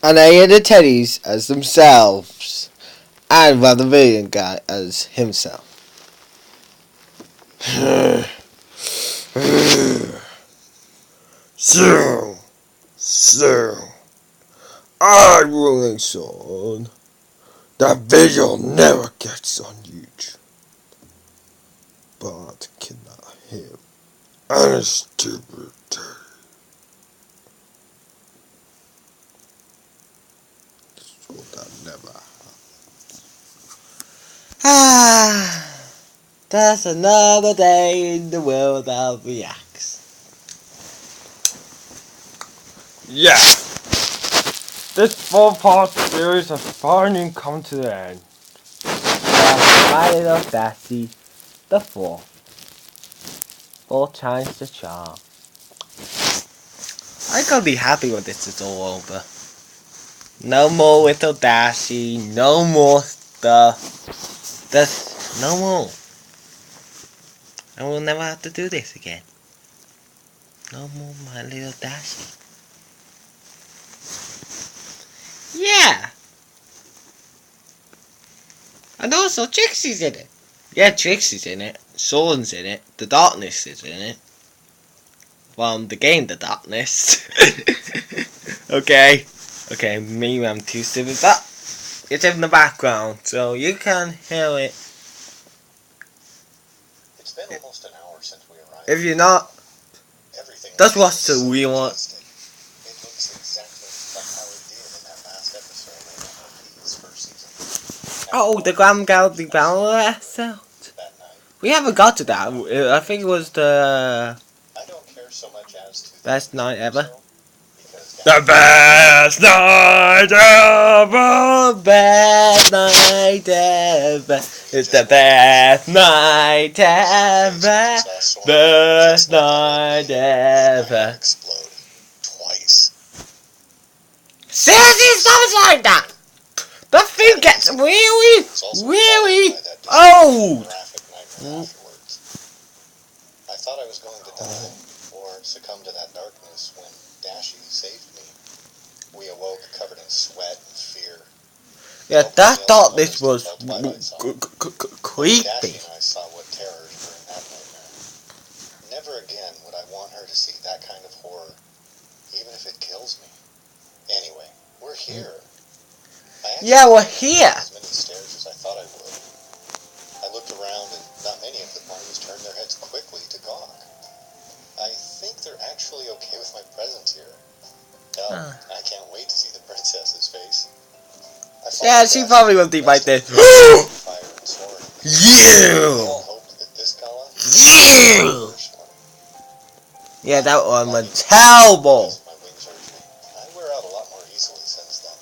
And I had the teddies as themselves. And the villain guy as himself. So, I'm rolling son. That video never gets on YouTube. But cannot him. And a stupid teddy. So that never happened. That's another day in the world of reacts. Yeah! This 4-part series has finally come to the end. My little Sassy, the 4. 4 times the charm. I gotta be happy when this is all over. No more little Dashy, no more stuff. Just no more. I will never have to do this again. No more my little Dashy. Yeah! And also Trixie's in it. Yeah, Trixie's in it. Sean's in it. The Darkness is in it. From the game The Darkness. Okay. Okay, maybe I'm too stupid, but it's in the background, so you can hear it. It's been almost an hour since we arrived. If you're not, just watch the real one. It looks exactly like how it did in that last episode of MLP's first season. Oh, the Grand Galaxy Battle episode. We haven't got to that. I think it was the I don't care so much as to best night ever. The best night ever! Best night ever! It's the best night ever! Best night ever! Explode twice. Seriously, something like that! The thing gets really, really old! I thought I was going to die or succumb to that darkness when Dashy saved me. We awoke covered in sweat and fear. Yeah, that thought this was creepy. Dashy and I saw what terrors were in that nightmare. Never again would I want her to see that kind of horror, even if it kills me. Anyway, we're here. Yeah, we're here. As many stairs as I thought I would. I looked around and not many of the parties turned their heads quickly to gawk. I think they're actually okay with my presence here. Hell, I can't wait to see the princess's face. Yeah, she probably will be like this. Fire and sword. You! We all hoped that this gala You! Yeah, that one was terrible. My wings hurt me. I wear out a lot more easily since then.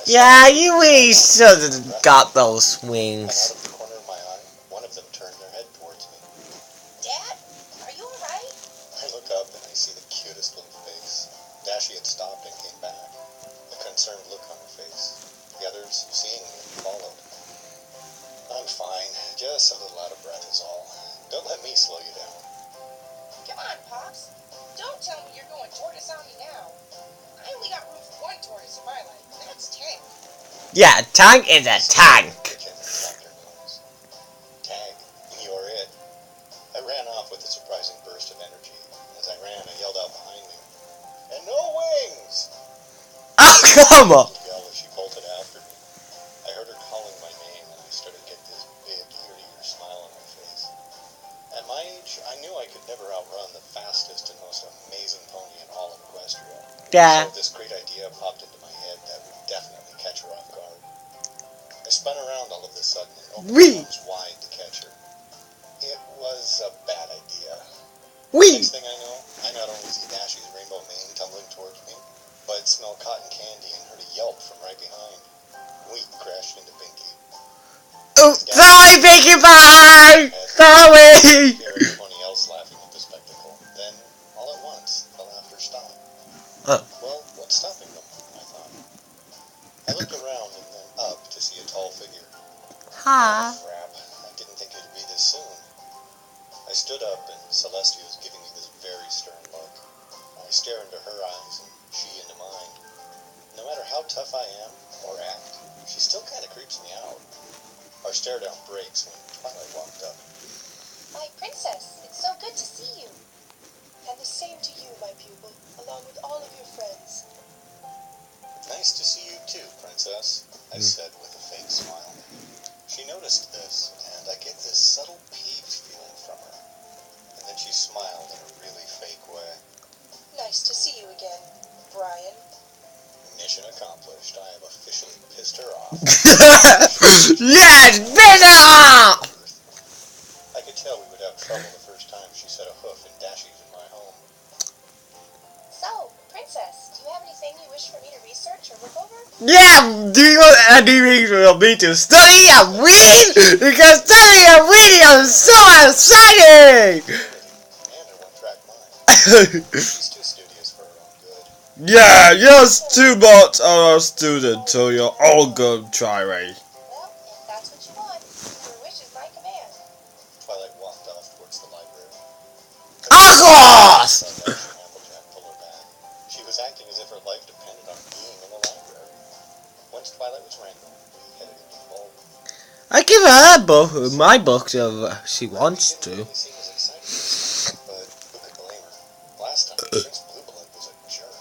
Yeah, you really should have got those wings. Out of the corner of my eye, one of them turned their head towards me. Dad, are you alright? I look up and I see the cutest little face. Dashy had stopped and came back, a concerned look on her face. The others, seeing me, followed. I'm fine, just a little out of breath is all. Don't let me slow you down. Come on, Pops. Don't tell me you're going tortoise on me now. I only got room for one tortoise in my life, and that's Tank. Yeah, Tank is a tank. Tag, you're it. I ran off with a surprising burst of energy. As I ran, I yelled out behind me, "And no wings!" Oh, come on! Yell as she bolted after me. I heard her calling my name, and I started to get this big, ear-to-ear smile on my face. At my age, I knew I could never outrun the fastest and most amazing pony in all of Equestria. Yeah. So this great idea popped into my head that would definitely catch her off guard. I spun around all of a sudden and opened my arms wide to catch her. It was a bad idea. Next thing I know, I not only see Dashy's rainbow mane tumbling towards me, but smell cotton candy and heard a yelp from right behind. We crashed into Pinky. Oh, sorry, Pinkie Pie! Sorry! Everyone else laughing at the spectacle. Then, all at once, the laughter stopped. Well, what's stopping them? I thought. I looked around and then up to see a tall figure. Huh? Oh, crap. I didn't think it'd be this soon. I stood up and Celestia was giving me this very stern look. I stare into her eyes and she into mine. No how tough I am or act, she still kind of creeps me out. Our stare down breaks when Twilight walked up. My princess, it's so good to see you. And the same to you, my pupil, along with all of your friends. Nice to see you too, princess, I said with a fake smile. She noticed this, and I get this subtle peeved feeling from her. And then she smiled in a really fake way. Nice to see you again, Brian. Mission accomplished. I have officially pissed her off. Yes, better! I could tell we would have trouble the first time she set a hoof in dashies in my home. So, princess, do you have anything you wish for me to research or look over? Yeah, do you want anything for me to study and read? Because studying and reading is so exciting! And a one-track mind. She's too studious for her own good. Yeah, you're too much of a student, so you're all good, try Ray. Well, if that's what you want, your wish is my command. Twilight walked off towards the library. Of course! Applejack pulled her back. She was acting as if her life depended on being in the library. Once Twilight was wrangled, we headed into the hall. I give her my books if she wants to. Didn't really seem as excited as she, but who could blame her? Last time, Prince Blueblood was a jerk.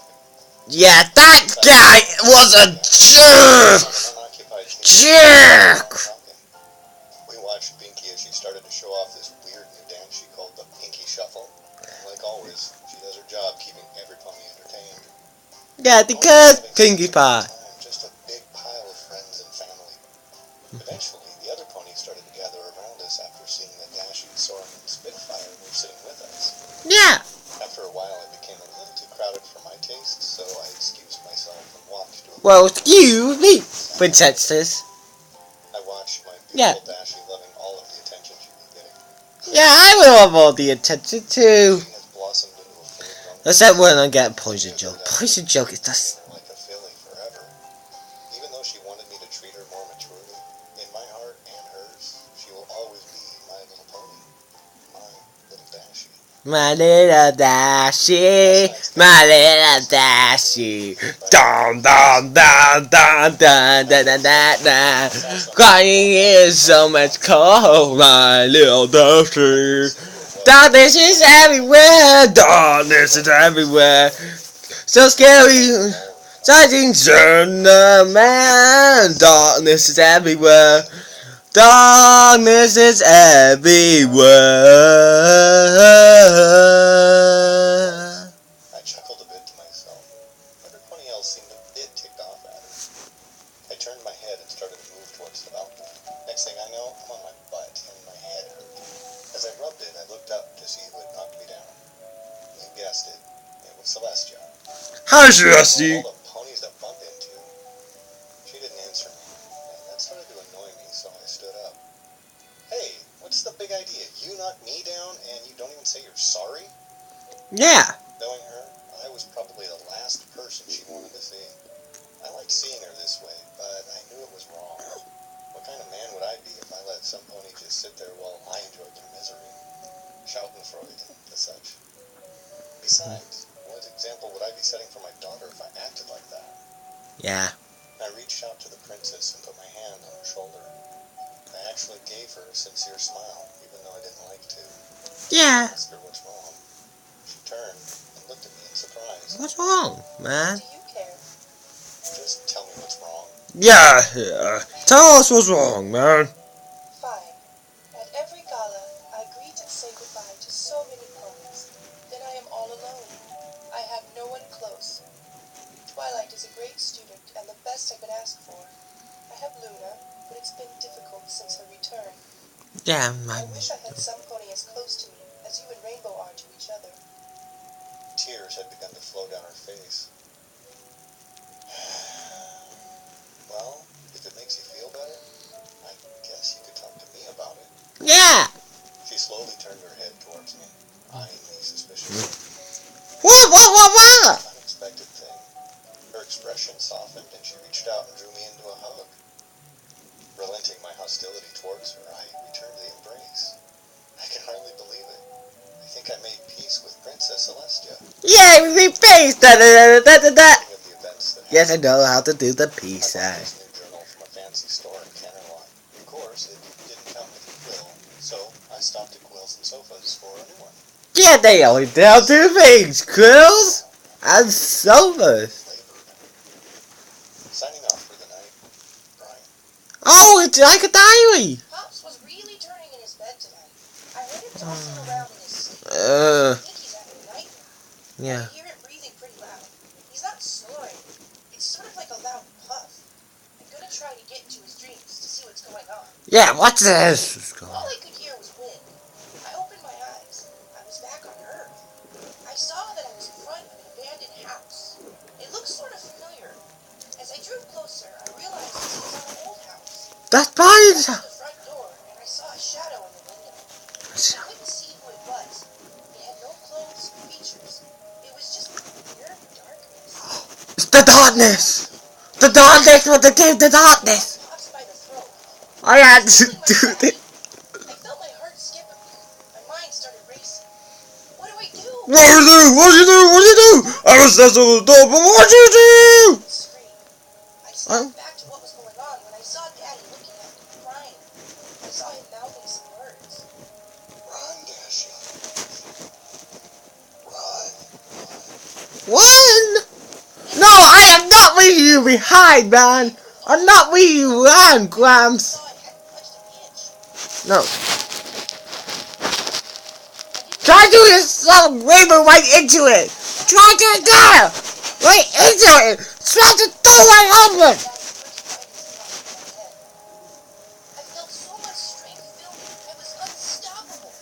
Yeah, that guy was a jerk! Jerk! We watched Pinky as she started to show off this weird new dance she called the Pinky Shuffle. And like always, she does her job keeping every pony entertained. Yeah, because Pinkie Pie. Just a big pile of friends and family. Eventually, the other ponies started to gather around us after seeing that Dashie, Soren, and Spitfire were sitting with us. Yeah. After a while, it became a little too crowded for my taste, so I excused myself and walked to a... Well, excuse me, princesses. I watched my Yeah. beautiful Dashie loving all of the attention she was getting. Yeah, I will have all the attention too. She has blossomed into a full-grown... Except when I get Poison Joke. Poison Joke is just... like a filly forever. Even though she wanted me to treat her more maturely, in my heart and hers, she will always be my little pony. My little Dashie. My little Dashie, my little Dashie. Dun dun dun dun dun dun dun dun dun. Crying is so much cold, my little Dashie. Darkness is everywhere, darkness is everywhere. So scary, sightings in the man. Darkness is everywhere. Darkness is everywhere. I chuckled a bit to myself. Everybody else seemed a bit ticked off at her. I turned my head and started to move towards the balcony. Next thing I know, I'm on my butt and my head hurt. As I rubbed it, I looked up to see who had knocked me down. You guessed it. It was Celestia. Hi, Jesse. All the ponies that bumped into. She didn't answer me, and that started to annoy me, so I stood up. Hey, what's the big idea? You knocked me down, and you don't even say you're sorry? Yeah. Knowing her, I was probably the last person she wanted to see. I liked seeing her this way, but I knew it was wrong. What kind of man would I be if I let some pony just sit there while I enjoyed their misery? Schadenfreude and such. Besides, what example would I be setting for my daughter if I acted like that? Yeah. I reached out to the princess and put my hand on her shoulder. I actually gave her a sincere smile, even though I didn't like to. Yeah. I asked her what's wrong. She turned and looked at me in surprise. What's wrong, man? Do you care? Just tell me what's wrong. Yeah. Tell us what's wrong, man. Fine. At every gala, I greet and say goodbye to so many ponies. Then I am all alone. I have no one close. Twilight is a great student and the best I could ask for. I have Luna, but it's been difficult since her return. Yeah, I man. wish I had some pony as close to me as you and Rainbow are to each other. Tears had begun to flow down her face. Well, if it makes you feel better, I guess you could talk to me about it. Yeah. She slowly turned her head towards me, eyeing me suspiciously. What? Unexpected thing. Her expression softened and she reached out and drew me into a hug. Relenting my hostility towards her, I returned the embrace. I can hardly believe it. I think I made peace with Princess Celestia. Yeah, we face da da da da da da. Thinking of the events that Yes, I know how to do the peace I bought sign. this new journal from a fancy store in Canterlot. Of course, it didn't come with a quill, so I stopped at Quills and Sofas for a new one. Yeah, they only do two things: quills and sofas. Signing off for the night, Brian. Oh, it's like a diary. Pops was really turning in his bed tonight. I heard him tossing around in his sleep. Uh, I think he's having a nightmare. yeah. I hear him breathing pretty loud. He's not snoring. It's sort of like a loud puff. I'm gonna try to get into his dreams to see what's going on. Yeah, what's this? All I could hear was wind. I opened my eyes. I was back on Earth. I saw that I was in front of an abandoned house. It looked sort of familiar. As I drew closer, I realized this was an old house. That's I Brian's. opened the front door, and I saw a shadow in the window. I couldn't see who it was. It had no clothes or features. It was just pure darkness. It's the darkness. The darkness what became the darkness. Pops by the throat. I had to Pulling my do body. this. I felt my heart skip a beat. My mind started racing. What do I do? What do you do? What do you do? What do you do? I was just on the door, but what do you do? Scream. I snapped back to what was going on when I saw Daddy looking at me, crying. I saw him mouthing some words. Run, Dashy. Run. One. No, I am not leaving you behind, man. I'm not leaving you behind, Grams. Saw I hadn't budged an inch. No. Try to do this some rainbow right into it. Try to go right into it. Try to throw right over it. I felt so much strength building. I was unstoppable.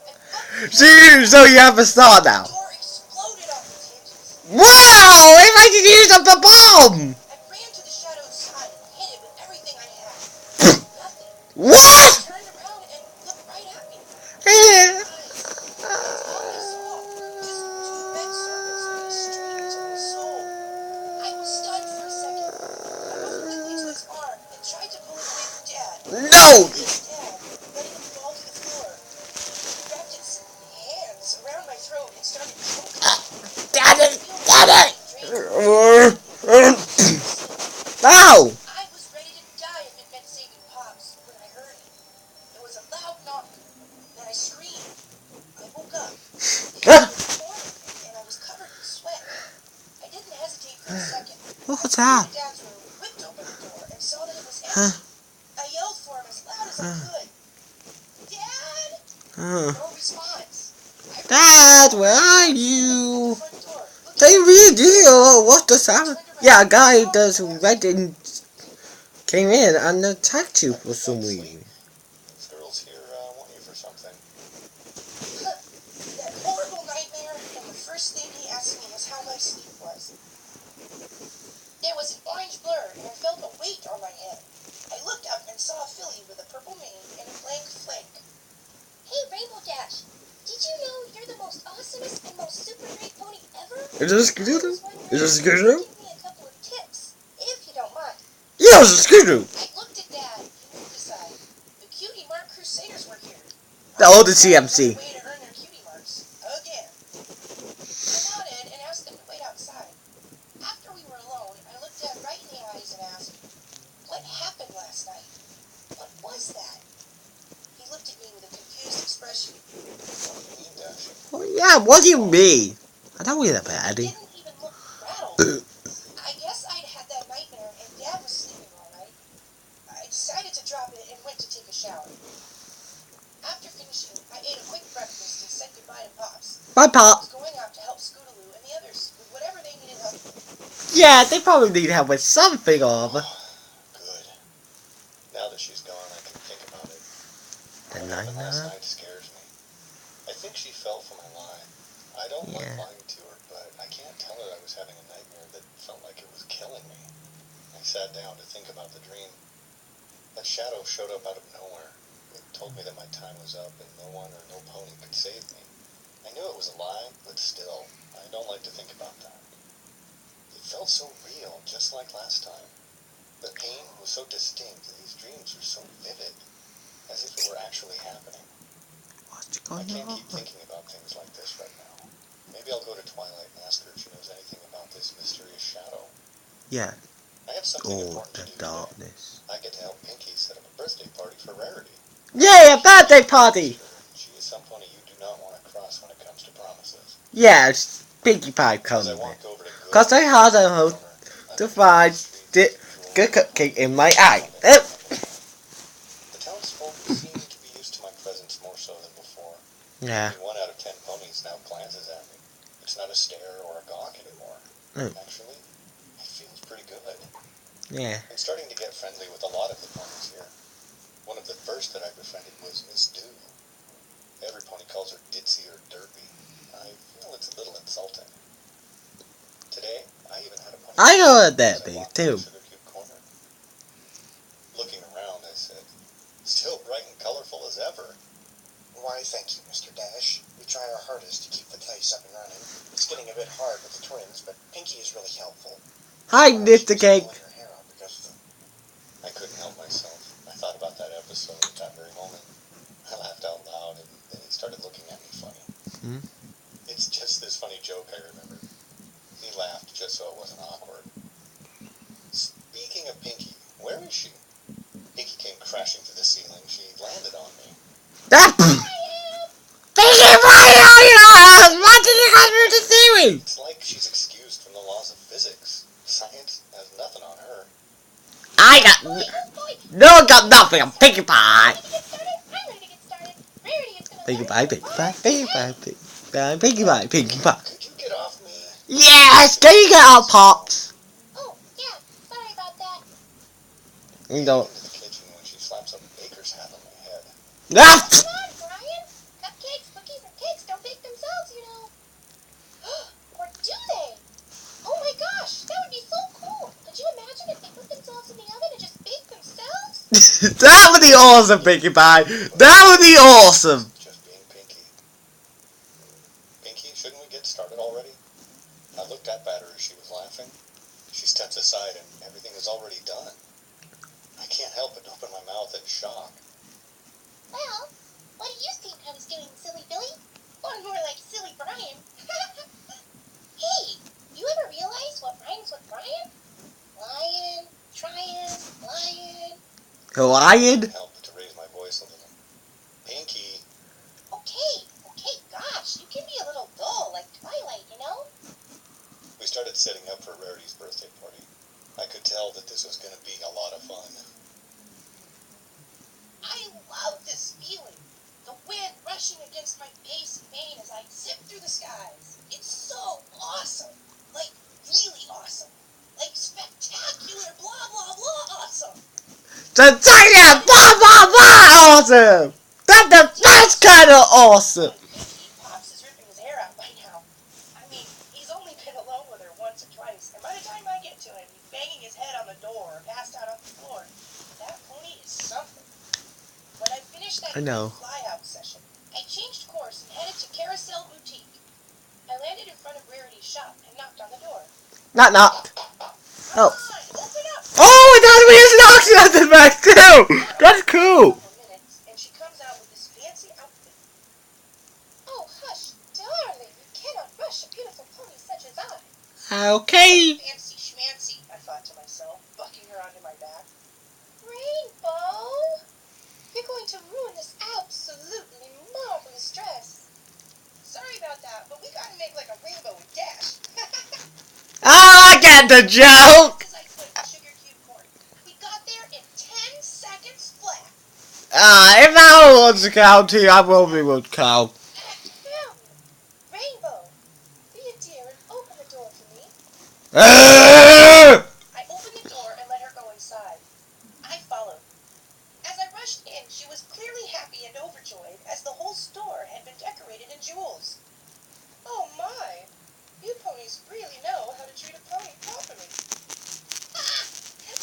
I bumped See, so you have a star the now. door exploded off its hinges. Wow! If I could use up the bomb. I ran to the shadow's side and hit it with everything I had. Nothing. What? It turned around and looked right at me. Eh. It's all I saw. Just two red circles really straight into my soul. I was stunned for a second. I moved quickly to its arm and tried to pull it away from Dad. No. Instead, letting it fall to the floor. It wrapped its hands around my throat and started choking me. Damn it! Damn it! Ow! I was ready to die if it meant saving Pops when I heard it. There was a loud knock. Then I screamed. I woke up. It was morning, and I was covered in sweat. I didn't hesitate for a second. What's I that? went to Dad's room, whipped open the door, and saw that it was Huh? empty. I yelled for him as loud as I could. Dad! No response. I Dad, where are you? front door. Looked They really do. What the sound? Yeah, a guy does right in came in and attacked you for some reason. These girls here want you for something. that horrible nightmare, and the first thing he asked me is how my sleep was. There was an orange blur, and I felt a weight on my head. I looked up and saw a filly with a purple mane and a blank flank. Hey, Rainbow Dash, did you know you're the most awesomest and most super great pony ever? Is this good? Is this good? Give me a couple of tips, if you don't mind. Yes, it's good. I looked at Dad. He moved aside. The cutie mark crusaders were here. The oldest CMC. Way to earn their cutie marks. Again. I nodded and asked them to wait outside. After we were alone, I looked Dad right in the eyes and asked, "What happened last night? What was that?" He looked at me with a confused expression. What do you mean, Dashy? Oh, yeah, what do you mean? I don't mean a He baddie. didn't even look rattled. I guess I'd had that nightmare and Dad was sleeping all night. I decided to drop it and went to take a shower. After finishing, I ate a quick breakfast and said goodbye to Pops. Bye, I Pop. was going out to help Scootaloo and the others with whatever they needed help with. Yeah, they probably need help with something or other. Good. Now that she's gone, I can think about it. The What happened last night. night scares me. I think she fell for my lie. I don't like Yeah. lying to her, but I can't tell her I was having a nightmare that felt like it was killing me. I sat down to think about the dream. That shadow showed up out of nowhere. It told me that my time was up and no one or no pony could save me. I knew it was a lie, but still, I don't like to think about that. It felt so real, just like last time. The pain was so distinct and these dreams were so vivid, as if it were actually happening. What's I going can't on? keep thinking about things like this right now. Maybe I'll go to Twilight and ask her if she knows anything about this mysterious shadow. Yeah. I have something Oh, important the to do darkness. today. I get to help Pinky set up a birthday party for Rarity. Yeah, a birthday party! She is some pony you do not want to cross when it comes to promises. Yeah, it's Pinkie Pie As coming I in. walk over to Cause I had a hope to find the good cupcake in my eye. The townsfolk seem to be used to my presence more so than before. Yeah. Only 1 out of 10 ponies now glances at me. It's not a stare or a gawk anymore. Actually, it feels pretty good. Yeah. I'm starting to get friendly with a lot of the ponies here. One of the first that I befriended was Miss Dew. Every pony calls her Ditzy or Derpy. I feel it's a little insulting. Today, I even had a pony. I know what that be too. Sugar Cube Corner. Looking around, I said, "Still bright and colorful as ever." Why, thank you, Mr. Dash. We try our hardest to keep the place up and running. It's getting a bit hard with the twins, but Pinky is really helpful. Hi, Mr. Cake. I couldn't help myself. I thought about that episode at that very moment. I laughed out loud, and then he started looking at me funny. Hmm? It's just this funny joke I remembered. He laughed just so it wasn't awkward. Speaking of Pinky, where is she? Pinky came crashing through the ceiling. She landed on me. What did you come here to see me? It's like she's excused from the laws of physics. Science has nothing on her. I got no, got nothing. I'm Pinkie Pie. Pinkie Pie, Pinkie Pie, Pinkie Pie, Pinkie Pie, Pinkie Pie, Pinkie Pie. Could you get off me? Yes, can you get out, Pops? Oh, yeah, sorry about that. You don't. Into the kitchen when she slaps a baker's hat on my head. Ah! Come on, Brian. Cupcakes, cookies, and cakes don't bake themselves, you know. Or do they? Oh my gosh, that would be so cool. Could you imagine if they put themselves in the oven and just bake themselves? That would be awesome, Pinkie Pie. That would be awesome. Just being Pinky. Pinky, shouldn't we get started already? I looked up at her as she was laughing. She steps aside and everything is already done. I can't help but open my mouth in shock. Well, what do you think I was doing, silly Billy? Or more like silly Brian. Hey, you ever realize what rhymes with Brian? Lion, Tryon, lion. Lion? Help but to raise my voice a little. Pinky. Okay, gosh, you can be a little dull like Twilight, you know? We started setting up for Rarity's birthday party. I could tell that this was going to be a lot of fun. I love this feeling. The wind rushing against my face and mane as I zip through the skies. It's so awesome. Like, really awesome. Like, spectacular, blah, blah, blah awesome. Spectacular, blah, blah, blah, awesome. That's kind of awesome. Pops is ripping his hair out by now. I mean, he's only been alone with her once or twice, and by the time I get to him, he's banging his head on the door or passed out on the floor. That pony is something. When I finished that I know. flyout session, I changed course and headed to Carousel Boutique. I landed in front of Rarity's shop and knocked on the door. Not. Come Oh. on, open up! Oh, that was knocking at the back too. That's cool. Minutes, and she comes out with this fancy outfit. Oh, hush, darling, you cannot rush a beautiful pony such as I. Okay. Fancy schmancy, I thought to myself, bucking her onto my back. Rainbow, you're going to ruin this absolutely marvelous dress. Sorry about that, but we gotta make like a rainbow with Dash. I get the joke. As I clicked the sugar cube corn. We got there in 10 seconds flat. If I want to count too, I will be one count. Rainbow, be a dear and open the door for me. Ah! I opened the door and let her go inside. I followed. As I rushed in, she was clearly happy and overjoyed as the whole store had been decorated in jewels. Oh my! You ponies really know how to treat a pony properly.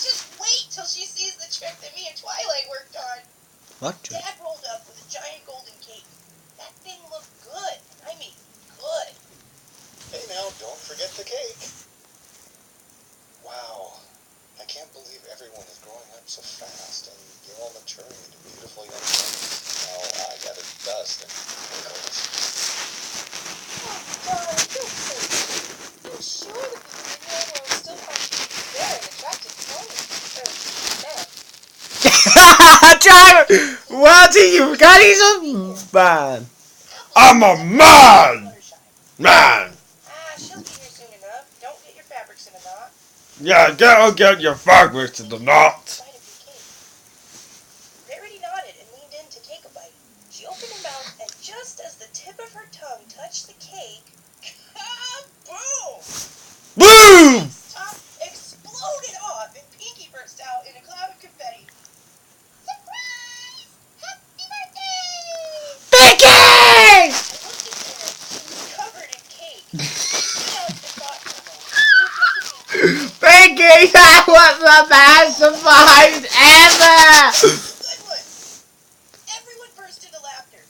Just wait till she sees the trick that me and Twilight worked on. What? Dad rolled up with a giant golden cake. That thing looked good. I mean, good. Hey now, don't forget the cake. Wow. I can't believe everyone is growing up so fast and you're all maturing into beautiful young ponies. Now I gather dust and wrinkles. Oh, darling, don't say that. I'm sure the people in your world still find you very Driver! What are you? God, he's a man. I'm a man! Man! She'll be here soon enough. Don't get your fabrics in a knot. Yeah, get your fabrics in the knot. Bite of your cake. Rarity nodded and leaned in to take a bite. She opened her mouth, and just as the tip of her tongue touched the cake, kaboom! Boom! Top exploded off, and Pinky burst out in a cloud of confetti. Surprise! Happy birthday! Pinky! I looked at her. She was covered in cake. She stood up and thought for a moment. Pinky, that was the best surprise ever! Good one! Everyone burst into laughter.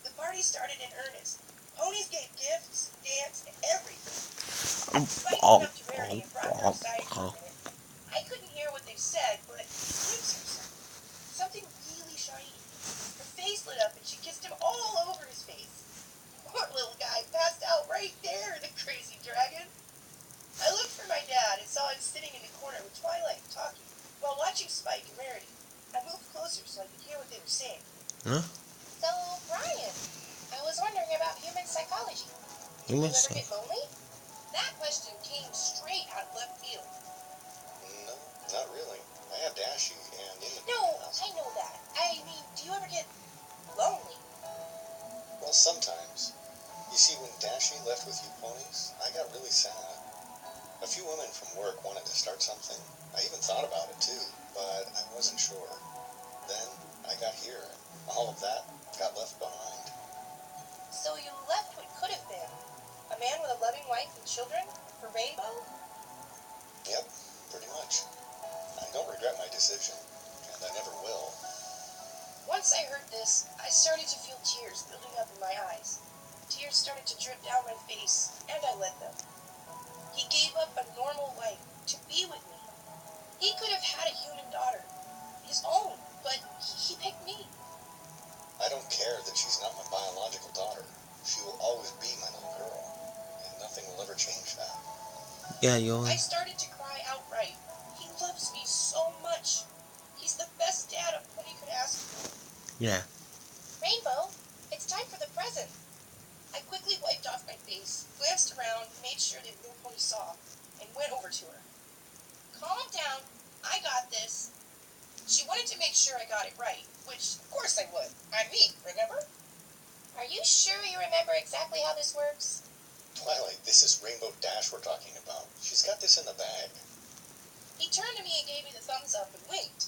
The party started in earnest. Ponies gave gifts, danced, everything. Spike came up to Rarity and brought her aside for a minute. I couldn't hear what they said, but glimpsed of something really shiny. Her face lit up and she kissed him all over his face. Poor little guy passed out right there, the crazy dragon. I looked for my dad and saw him sitting in the corner with Twilight talking while watching Spike and Rarity. I moved closer so I could hear what they were saying. Huh? So, Brian, I was wondering about human psychology. Do you ever get lonely? That question came straight out of left field. No, not really. I have Dashy and in the No, house. I know that. I mean, do you ever get lonely? Well, sometimes. You see, when Dashy left with you ponies, I got really sad. A few women from work wanted to start something. I even thought about it too, but I wasn't sure. Then I got here, and all of that got left behind. So you left what could have been. A man with a loving wife and children for Rainbow? Yep, pretty much. I don't regret my decision, and I never will. Once I heard this, I started to feel tears building up in my eyes. Tears started to drip down my face, and I let them. He gave up a normal life to be with me. He could have had a human daughter, his own, but he picked me. I don't care that she's not my biological daughter. She will always be my little girl, and nothing will ever change that. Yeah, you're. I started to cry outright. He loves me so much. He's the best dad a pony could ask for. Yeah. Rainbow, it's time for the present. I quickly wiped off my face, glanced around, made sure that no pony saw, and went over to her. Calm down. I got this. She wanted to make sure I got it right, which of course I would. I'm me, remember? Are you sure you remember exactly how this works? Twilight, this is Rainbow Dash we're talking about. She's got this in the bag. He turned to me and gave me the thumbs up and winked.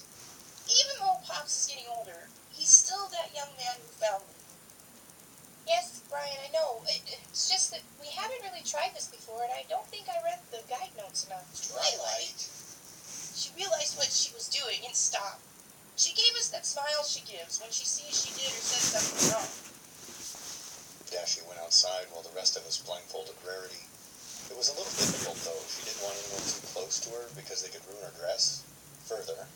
Even though Pops is getting older, he's still that young man who found me. Yes, Brian, I know. It's just that we haven't really tried this before, and I don't think I read the guide notes enough. Twilight! She realized what she was doing and stopped. She gave us that smile she gives when she sees she did or said something wrong. Dashy went outside while the rest of us blindfolded Rarity. It was a little difficult, though. She didn't want anyone too close to her because they could ruin her dress further.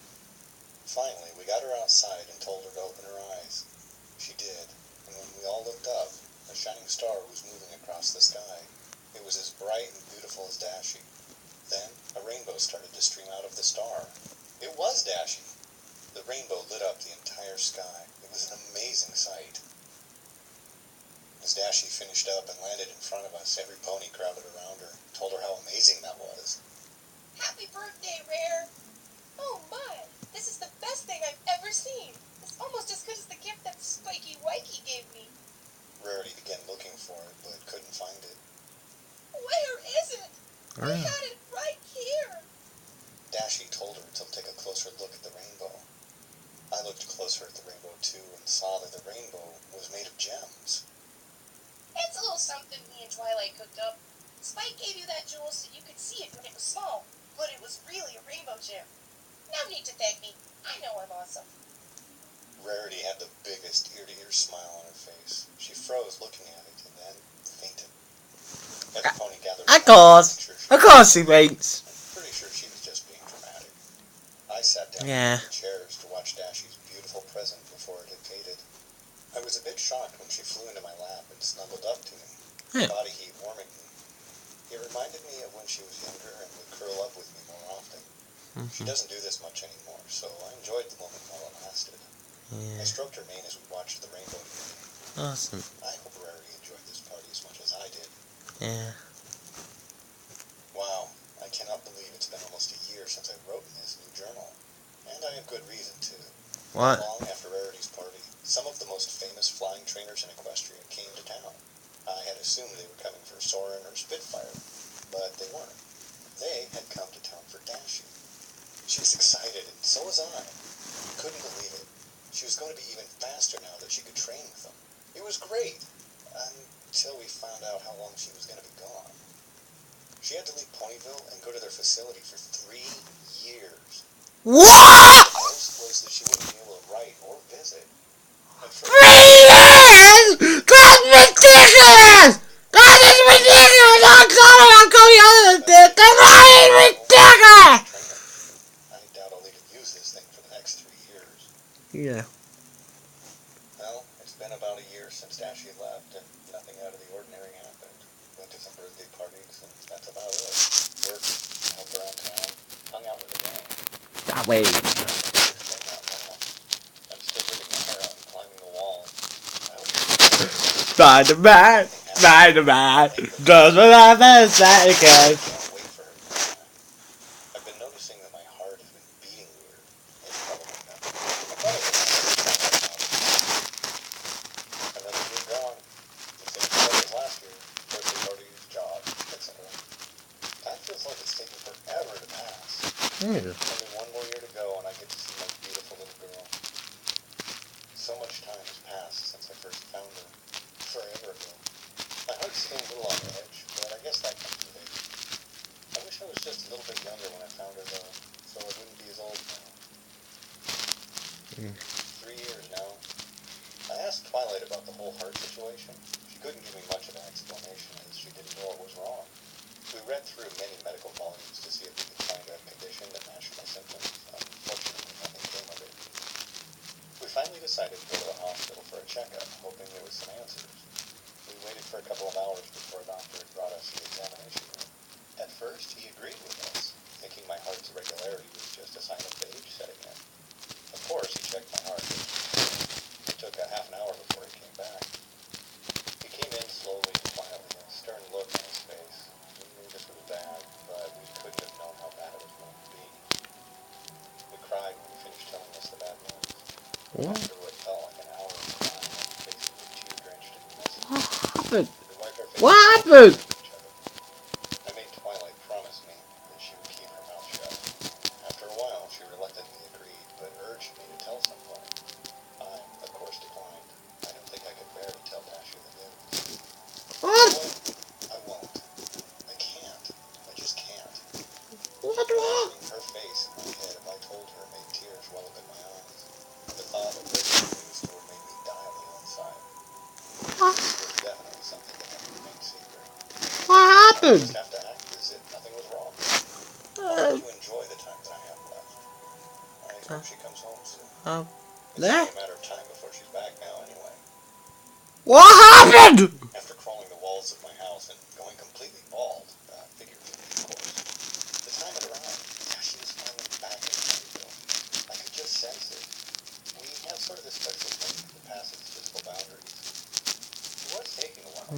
Finally, we got her outside and told her to open her eyes. She did, and when we all looked up, a shining star was moving across the sky. It was as bright and beautiful as Dashy. Then, a rainbow started to stream out of the star. It was Dashy. The rainbow lit up the entire sky. It was an amazing sight. As Dashy finished up and landed in front of us, every pony crowded around her, told her how amazing that was. Happy birthday, Rare! Oh my! This is the best thing I've ever seen. It's almost as good as the gift that Spiky Wikey gave me. Rarity began looking for it, but couldn't find it. Where is it? I had it right here. Dashy told her to take a closer look at the rainbow. I looked closer at the rainbow too and saw that the rainbow was made of gems. It's a little something me and Twilight cooked up. Spike gave you that jewel so you could see it when it was small, but it was really a rainbow gem. No need to thank me. I know I'm awesome. Rarity had the biggest ear-to-ear smile on her face. She froze looking at it and then fainted. Every pony gathered Of around to course. make sure Of course he faints. I'm pretty sure she was just being dramatic. I sat down Yeah. in the chairs to watch Dashy's beautiful present before it had faded. I was a bit shocked when she flew into my lap and snuggled up to me, Yeah. body heat warming me. It reminded me of when she was younger and would curl up with me more often. She doesn't do this much anymore. so I enjoyed the moment while it lasted. I stroked her mane as we watched the rainbow together. Awesome. I hope Rarity enjoyed this party as much as I did. Yeah. Wow, I cannot believe it's been almost a year since I wrote in this new journal. And I have good reason to. What? Long after Rarity's party, some of the most famous flying trainers in Equestria came to town. I had assumed they were coming for Soren or Spitfire, but they weren't. They had come to town for Dashie. She was excited, and so was I. Couldn't believe it. She was going to be even faster now that she could train with them. It was great, until we found out how long she was going to be gone. She had to leave Ponyville and go to their facility for 3 years. What? Most was that she wouldn't be able to write or visit. At first, 3 years? That's ridiculous! That is ridiculous! I'm sorry, I'll call you out of this. That is ridiculous! I doubt I'll even use this thing for the next 3 years. Yeah. Well, it's been about a year since Dashie left, and nothing out of the ordinary happened. Went to some birthday parties, and that's about it. Worked, helped around town, hung out with the gang. That way. I'm still ripping my hair out and climbing the wall. I hope Spider-Man, Spider-Man, does what I'm saying again. I can't wait for her to come back. I've been noticing that my heart has been beating weird. It's probably nothing. I thought it was another year gone. The same stuff as last year. Birthday parties, jobs, etc. Time feels like it's taking forever to pass. Only one more year to go, and I get to see my beautiful little girl. So much time has passed since I first found her. Forever ago. My heart's still a little on edge, but I guess that comes with age. I wish I was just a little bit younger when I found her, though, so I wouldn't be as old now. 3 years now. I asked Twilight about the whole heart situation. She couldn't give me much of an explanation, as she didn't know what was wrong. We read through many medical volumes to see if we could find a condition that matched my symptoms. Unfortunately, nothing came of it. We finally decided to go to the hospital for a checkup, hoping there was some answers. We waited for a couple of hours before a doctor had brought us to the examination room. At first, he agreed with us, thinking my heart's irregularity was just a sign of age setting in. Of course, he checked my heart. It took a half an hour before he came back. He came in slowly and quietly, a stern look on his face. We knew this was bad, but we couldn't have known how bad it was going to be. We cried when he finished telling us the bad news. After what felt like an hour of crying, our faces were tear-drenched and messy. What happened? We wiped our faces What and happened? looked at each other. I made Twilight promise me that she would keep her mouth shut. After a while, she reluctantly agreed, but urged me to tell someone. I, of course, declined. I don't think I could bear to tell Dashie the news. What? I won't. I can't. I just can't. What? Imagining her face in my head if I told her made tears well up in my eyes. The thought of breaking the news to her made me die on the inside. This was definitely something that had to remain secret. What I happened? just have to act as if nothing was wrong. I want to enjoy the time that I have left. I hope she comes home soon. It's There? only a matter of time before she's back now anyway. What happened? After crawling the walls of my house and going completely bald, figuratively of course, the time had arrived. She was finally back in Ponyville. I could just sense it. We have sort of this special link that passes physical boundaries. It was taking a while.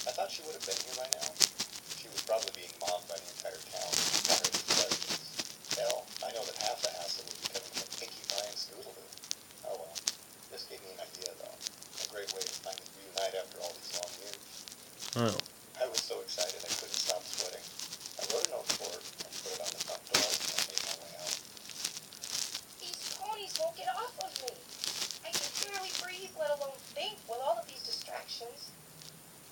I thought she would have been here by now. She was probably being mobbed by the entire town. Hell, I know that half the hassle would be coming from Pinkie Pie and Scoodaloo. Oh well. This gave me an idea, though. A great way to finally reunite after all these long years. Oh. I was so excited I couldn't stop sweating. I wrote a note for her and put it on the front door and I made my way out. These ponies won't get off of me. I can barely breathe, let alone think, with all of these distractions.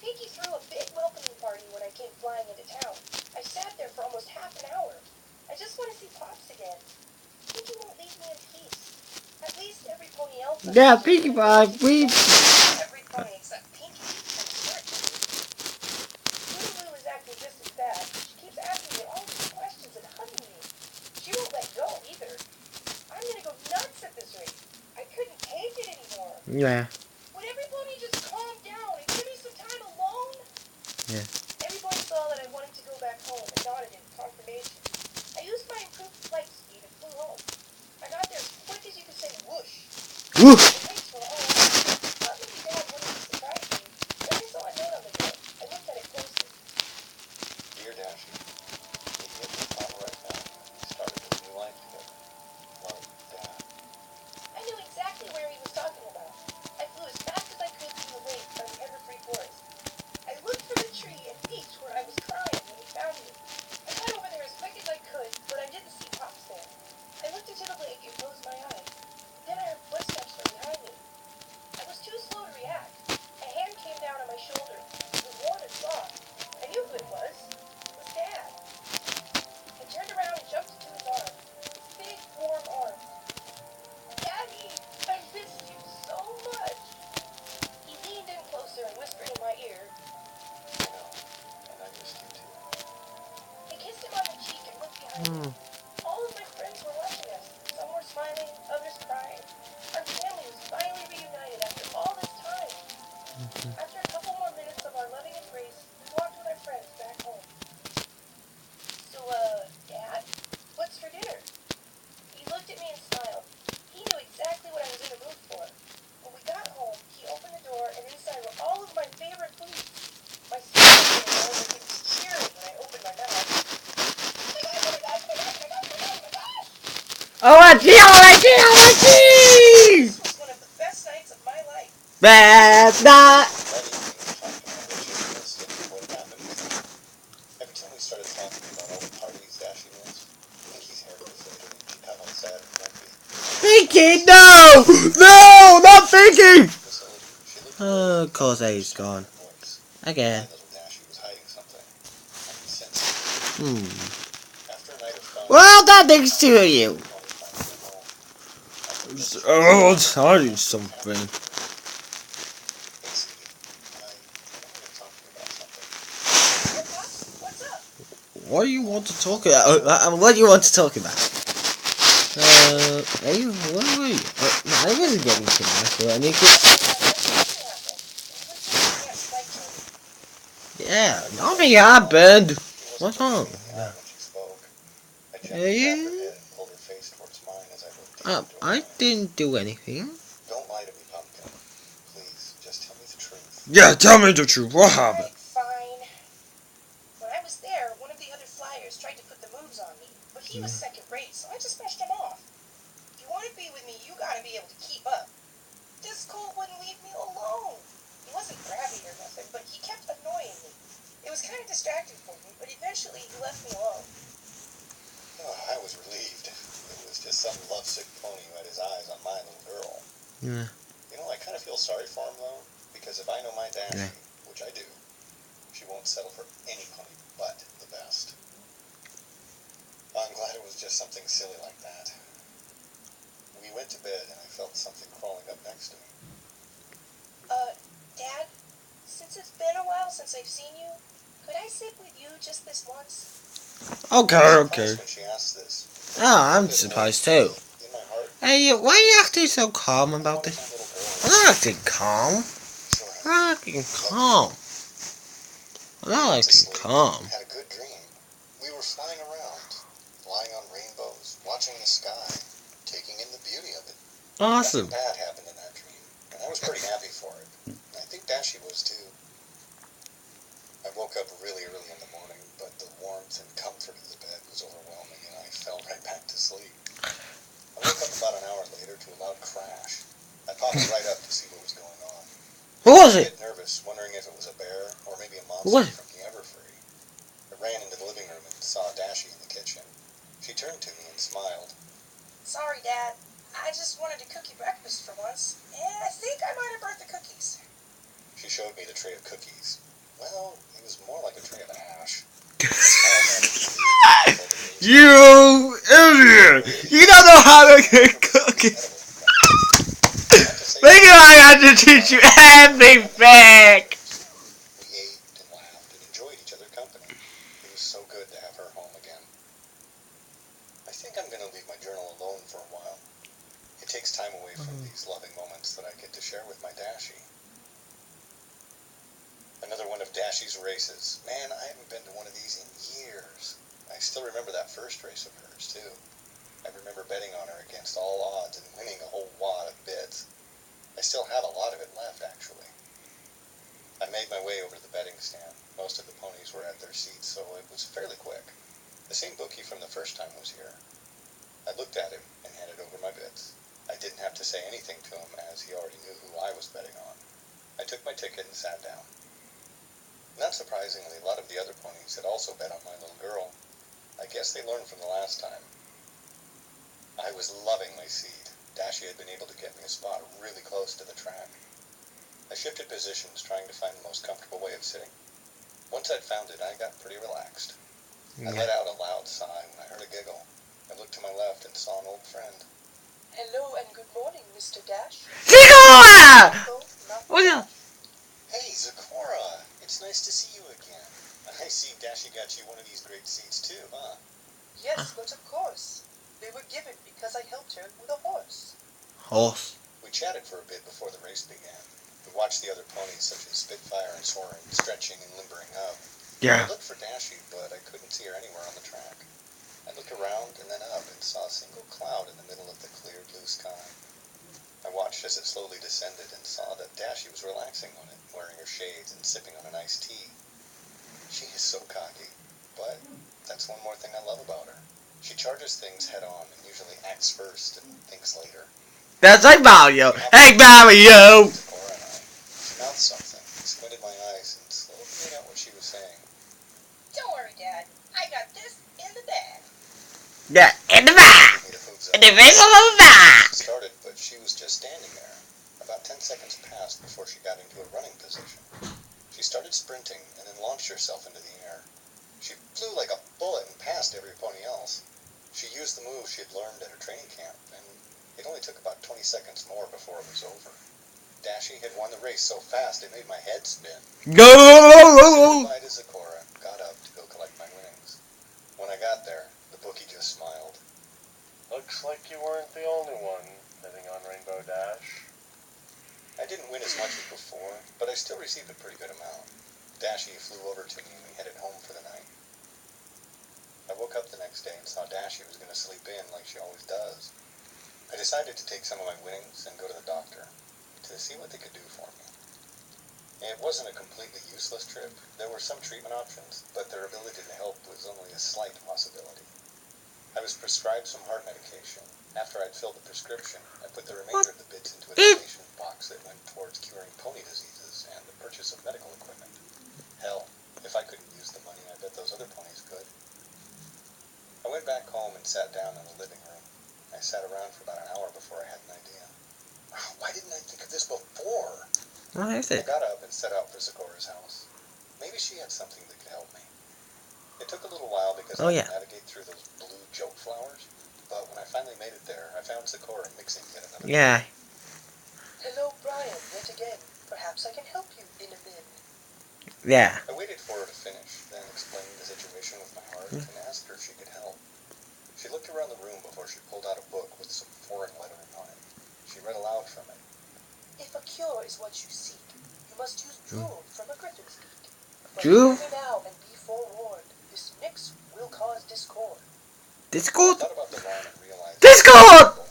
Pinkie threw a big welcoming party when I came flying into town. I sat there for almost half an hour. I just want to see Pops again. Pinkie won't leave me in peace. At least every pony else. Yeah, Pinkie Pie, we. Every pony except Pinkie. I'm certain. Lulu is acting just as bad. She keeps asking me all these questions and hugging me. She won't let go either. I'm gonna go nuts at this rate. I couldn't take it anymore. Yeah. Would everybody just calm down and give me some time alone? Yeah. Everybody saw that I wanted to go back home and nodded in confirmation. I used my improved flight speed and flew home. Woo! Thanks for all. Thought maybe Dad wanted to surprise me. Then I saw a note on the door. I looked at it closely. Dear Dashie, meet me at the pond right now. We started a new life together. Love, Dad. I knew exactly where he was talking about. I flew as fast as I could through the lake by the everfree forest. I looked for the tree and beach where I was crying when he found me. I got over there as quick as I could, but I didn't see Pops there. I looked into the lake and closed my eyes. Then I heard footsteps from behind me. I was too slow to react. A hand came down on my shoulder. It was warm and soft. I knew who it was. It was Dad. I turned around and jumped into his arms. His big, warm arms. Daddy, I missed you so much. He leaned in closer and whispered in my ear. I know, and I missed you too. I kissed him on the cheek and looked behind me. All of my friends were watching us. Some were smiling, others crying. Our family was finally reunited after all this time. After a couple more minutes of our loving embrace, we walked with our friends back home. So, Dad, what's for dinner? He looked at me and smiled. He knew exactly what I was in the mood for. When we got home, he opened the door, and inside were all of my favorite foods. My sister came over and he was cheering when I opened my mouth. Oh my gosh, oh my gosh, oh my gosh, oh my gosh, oh my gosh, oh my gosh! OMG, OMG, OMG! This was one of the best nights of my life. Bad night. Every time we started talking about all the parties Dashie missed, Pinky's hair grew thicker and she got all sad and grumpy. Pinky, no! No, not Pinky! She looked Oh, cause he's gone. Again. little Dashie was hiding something. I could sense it. After a night of fun, Well, that thanks to you. Tony finally went home. Oh, tell you something. Hey, sweetie, I wanted to talk to you about something. Yeah, Pops, what's up? What do you want to talk about? What do you want to talk about? What were you? I wasn't getting to that. I need to. Yeah, nothing happened. What's wrong? Yeah. I didn't do anything. Don't lie to me, Pumpkin. Please, just tell me the truth. Yeah, tell me the truth. What happened? Fine. When I was there, one of the other flyers tried to put the moves on me, but he was second rate, so I just brushed him off. If you want to be with me, you gotta be able to keep up. This Colt wouldn't leave me alone. He wasn't grabby or nothing, but he kept annoying me. It was kind of distracting for me, but eventually he left me alone. Oh, I was relieved. It was just some lovesick pony who had his eyes on my little girl. Yeah. You know, I kind of feel sorry for him, though, because if I know my Dashie, Yeah. which I do, she won't settle for any pony but the best. I'm glad it was just something silly like that. We went to bed, and I felt something crawling up next to me. Dad, since it's been a while since I've seen you, could I sit with you just this once? Okay, I was okay. surprised when she asked this. Oh, I'm surprised too. In my heart, Hey, why are you acting so calm about I wanted this? my little girl. I'm not acting calm. Sure, I'm not acting calm. I'm not acting calm. had a good dream. We were flying around, flying on rainbows, watching the sky, taking in the beauty of it. Awesome. Nothing bad happened in that dream, and I was pretty happy for it. I think Dashie was too. I woke up really early in the morning, but the warmth and comfort of the bed was overwhelming, and I fell right back to sleep. I woke up about an hour later to a loud crash. I popped right up to see what was going on. Who was I it? was nervous, wondering if it was a bear or maybe a monster What? from the Everfree. I ran into the living room and saw Dashie in the kitchen. She turned to me and smiled. Sorry, Dad. I just wanted to cook you breakfast for once, and I think I might have burnt the cookies. She showed me the tray of cookies. Well, it was more like a tray of ash. You idiot! You don't know how to get cookies. Maybe I have to teach you everything. We ate and laughed and enjoyed each other's company. It was so good to have her home again. I think I'm going to leave my journal alone for a while. It takes time away from these loving moments that I get to share with my Dashie. Another one of Dashie's races. Man, I haven't been to one of these in years. I still remember that first race of hers, too. I remember betting on her against all odds and winning a whole wad of bits. I still have a lot of it left, actually. I made my way over to the betting stand. Most of the ponies were at their seats, so it was fairly quick. The same bookie from the first time was here. I looked at him and handed over my bits. I didn't have to say anything to him, as he already knew who I was betting on. I took my ticket and sat down. Not surprisingly, a lot of the other ponies had also bet on my little girl. I guess they learned from the last time. I was loving my seat. Dashie had been able to get me a spot really close to the track. I shifted positions, trying to find the most comfortable way of sitting. Once I'd found it, I got pretty relaxed. I let out a loud sigh when I heard a giggle. I looked to my left and saw an old friend. Hello and good morning, Mr. Dash. Zikora! No, not Oh yeah. Hey, Zikora! It's nice to see you again. I see Dashie got you one of these great seats too, huh? Yes, but of course. They were given because I helped her with a horse. Horse. We chatted for a bit before the race began. We watched the other ponies such as Spitfire and Soaring stretching and limbering up. Yeah. I looked for Dashie, but I couldn't see her anywhere on the track. I looked around and then up and saw a single cloud in the middle of the clear blue sky. I watched as it slowly descended and saw that Dashie was relaxing on it, wearing her shades and sipping on an iced tea. She is so cocky, but that's one more thing I love about her. She charges things head on and usually acts first and thinks later. That's like Mario. Hey Mario! Zikora and I. She mouthed something, squinted my eyes, and slowly made out what she was saying. Don't worry, Dad. I got this in the bag. Yeah, in the back. Gave me the hooves In up. the face of the back. She started, but she was just standing there. About 10 seconds passed before she got into a running position. She started sprinting and then launched herself into the air. She flew like a bullet and passed every pony else. She used the move she had learned at her training camp, and it only took about 20 seconds more before it was over. Dashie had won the race so fast it made my head spin. Go! Goodbye to Zikora, got up to go collect my winnings. When I got there, the bookie just smiled. Looks like you weren't the only one betting on Rainbow Dash. I didn't win as much as before, but I still received a pretty good amount. Dashie flew over to me and we headed home for the night. I woke up the next day and saw Dashie was going to sleep in like she always does. I decided to take some of my winnings and go to the doctor to see what they could do for me. It wasn't a completely useless trip. There were some treatment options, but their ability to help was only a slight possibility. I was prescribed some heart medication. After I'd filled the prescription, I put the remainder of the bits into a donation box that went towards curing pony diseases and the purchase of medical equipment. Hell, if I couldn't use the money, I bet those other ponies could. I went back home and sat down in the living room. I sat around for about an hour before I had an idea. Why didn't I think of this before? What is I it? got up and set out for Zikora's house. Maybe she had something that could help me. It took a little while because I had to navigate through those blue joke flowers, but when I finally made it there, I found Zikora mixing yet another Yeah. Hello, Brian, yet again. Perhaps I can help you in a bit. Yeah. I waited for her to finish, then explained the situation with my heart and asked her if she could help. She looked around the room before she pulled out a book with some foreign lettering on it. She read aloud from it. If a cure is what you seek, you must use jewel from a griffin's beak. But Jewel? hear me now and be forewarned. This mix will cause discord. I Discord? thought about the rhyme and realized... Discord!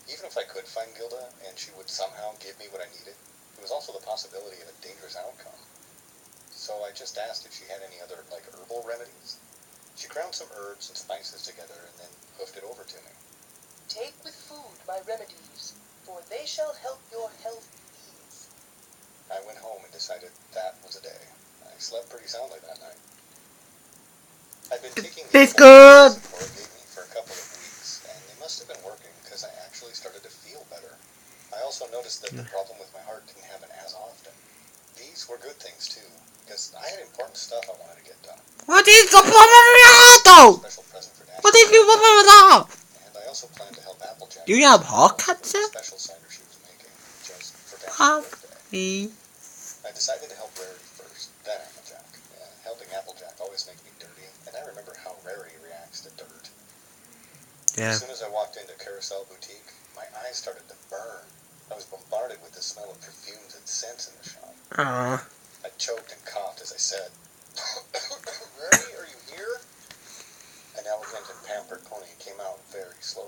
Even if I could find Gilda and she would somehow give me what I needed, there was also the possibility of a dangerous outcome. So I just asked if she had any other, herbal remedies. She ground some herbs and spices together and then hoofed it over to me. Take with food my remedies, for they shall help your health ease. I went home and decided that was a day. I slept pretty soundly that night. I'd been taking the Discord! Zikora gave me for a couple of weeks, and they must have been working because I actually started to feel better. I also noticed that the problem with my heart didn't happen as often. These were good things too, because I had important stuff I wanted to get done. What is the problem with your auto? Special present for Dash. What is the problem with that? And I also planned to help Applejack. Do you have heart cancer? Special cider she was making just for Dash's birthday. I decided to help Rarity first, then Applejack. Helping Applejack always makes me dirty, and I remember how Rarity reacts to dirt. Yeah. As soon as I walked into Carousel Boutique, my eyes started to burn. I was bombarded with the smell of perfumes and scents in the shop. Aww. I choked and coughed as I said, Rarity, are you here? An elegant and pampered pony came out very slowly.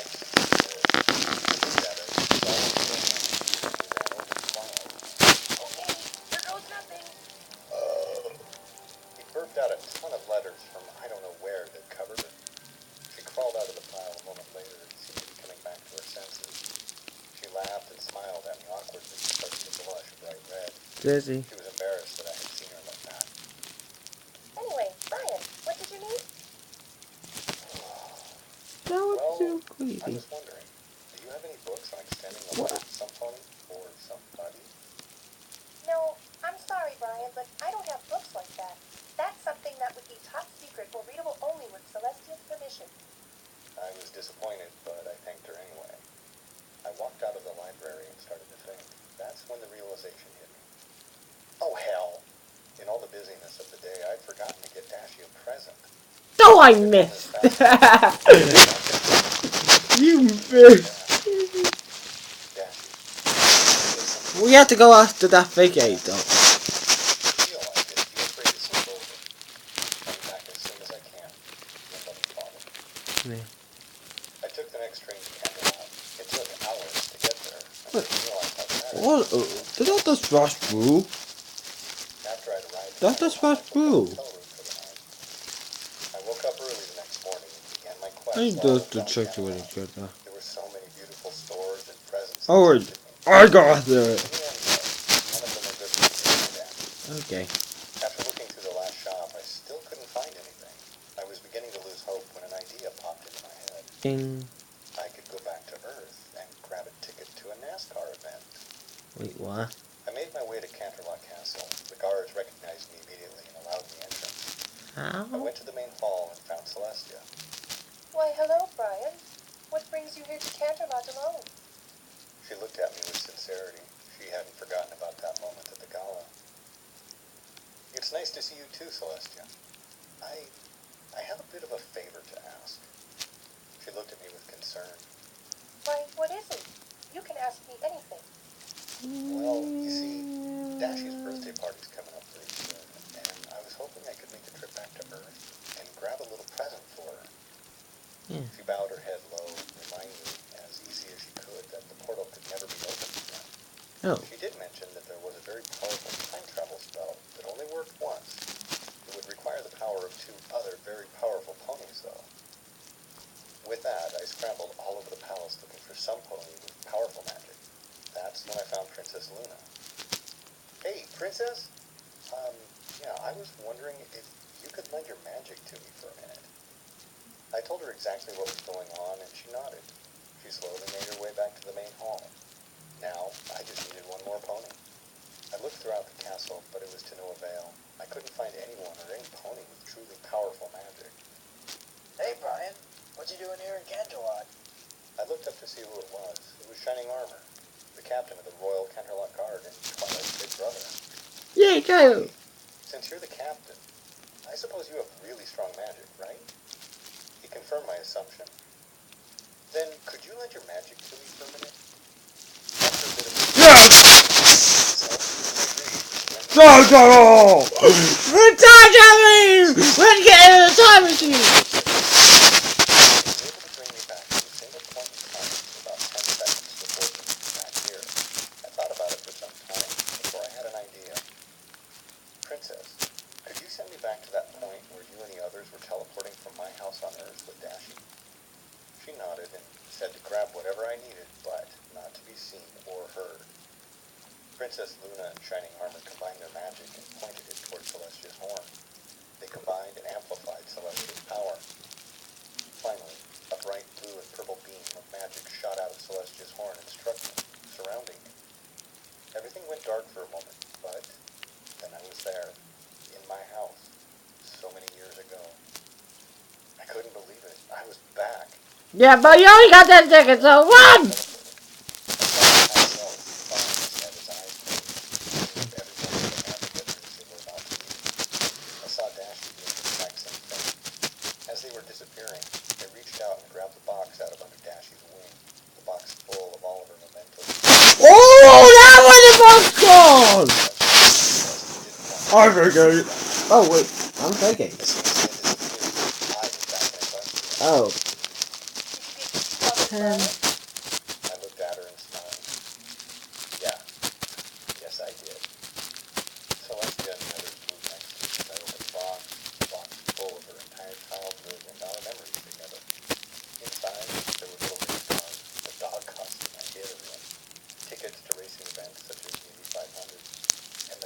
Dizzy. She was embarrassed that I had seen her like that. Anyway, Brian, what did you need? That was Well, so I creepy. was wondering, do you have any books on extending the What? life of some pony or somebody? No, I'm sorry, Brian, but I don't have books like that. That's something that would be top secret or readable only with Celestia's permission. I was disappointed, but I thanked her anyway. I walked out of the library and started to think. That's when the realization hit me. Oh, hell! In all the busyness of the day, I'd forgotten to get Dashie a present. Oh, I missed. You missed. Dashie, We have to go after that figure, though. feel like it. Feel free to sleep over. I'll be back as soon as I can. No problem. Yeah. I took the next train to Camelot. It took hours to get there. I What? didn't realize how tired What? Did that just rush through? After I'd arrived That at just Camelot, rush I booked a through. hotel room for the night. I woke up early the next morning and began my quest I all just to around check you Camelot. really good now. There were so many beautiful stores and presents. Oh, that tempted me. I got there. In the end, though, none of them were good for me. Okay. After looking through the last shop, I still couldn't find anything. I was beginning to lose hope when an idea popped into my head. Ding. I could go back to Earth and grab a ticket to a NASCAR event. Wait, what? I made my way to Canterlot Castle. The guards recognized me immediately and allowed me entrance. I How? went to the main hall and found Celestia. Why, hello, Brian. What brings you here to Canterlot alone? She looked at me with sincerity. She hadn't forgotten about that moment at the gala. It's nice to see you too, Celestia. I have a bit of a favor to ask. She looked at me with concern. Why, what is it? You can ask me anything. Well, you see, Dashie's birthday party's coming up very soon, and I was hoping I could make a trip back to Earth and grab a little present for her. Yeah. She bowed her head low, reminding me as easy as she could that the portal could never be opened again. Oh. She did mention that there was a very powerful time travel spell that only worked once. It would require the power of 2 other very powerful ponies, though. With that, I scrambled all over the palace looking for some pony with powerful magic. That's when I found Princess Luna. Hey, Princess? Yeah, I was wondering if you could lend your magic to me for a minute. I told her exactly what was going on, and she nodded. She slowly made her way back to the main hall. Now, I just needed one more pony. I looked throughout the castle, but it was to no avail. I couldn't find anyone or any pony with truly powerful magic. Hey, Brian. What you doing here in Canterlot? I looked up to see who it was. It was Shining Armor, the captain of the Royal Canterlot Guard and Twilight's big brother. Yeah, go. Since you're the captain, I suppose you have really strong magic, right? He confirmed my assumption. Then, could you lend your magic to me for a minute? After a bit of Go, go! We're time traveling! We're getting in the time machine! able to bring me back to a single point in time for about 10 seconds before bringing me back here. I thought about it for some time before I had an idea. Princess, could you send me back to that point where you and the others were teleporting from my house on Earth with Dashie? She nodded and said to grab whatever I needed, but not to be seen or heard. Princess Luna and Shining Armor combined their magic and pointed it toward Celestia's horn. They combined and amplified Celestia's power. Finally, a bright blue and purple beam of magic shot out of Celestia's horn and struck me, surrounding me. Everything went dark for a moment, but then I was there, in my house, so many years ago. I couldn't believe it. I was back. Yeah, but you only got 10 seconds, so run! I saw Dashie doing the exact same thing. As they were disappearing, I reached out and grabbed the box out of under Dashie's wing, the box full of all of her mementos. Oh, that was the boss gone! I forgot. Oh, wait, I'm thinking. Oh. Did you get 10. I looked at her and smiled. Yeah. Yes, I did. Celestia and the others moved next to me as I opened the box full of her entire childhood and our memories together. Inside, there were little race cars, a dog costume I hated in, tickets to racing events such as the Indy 500, and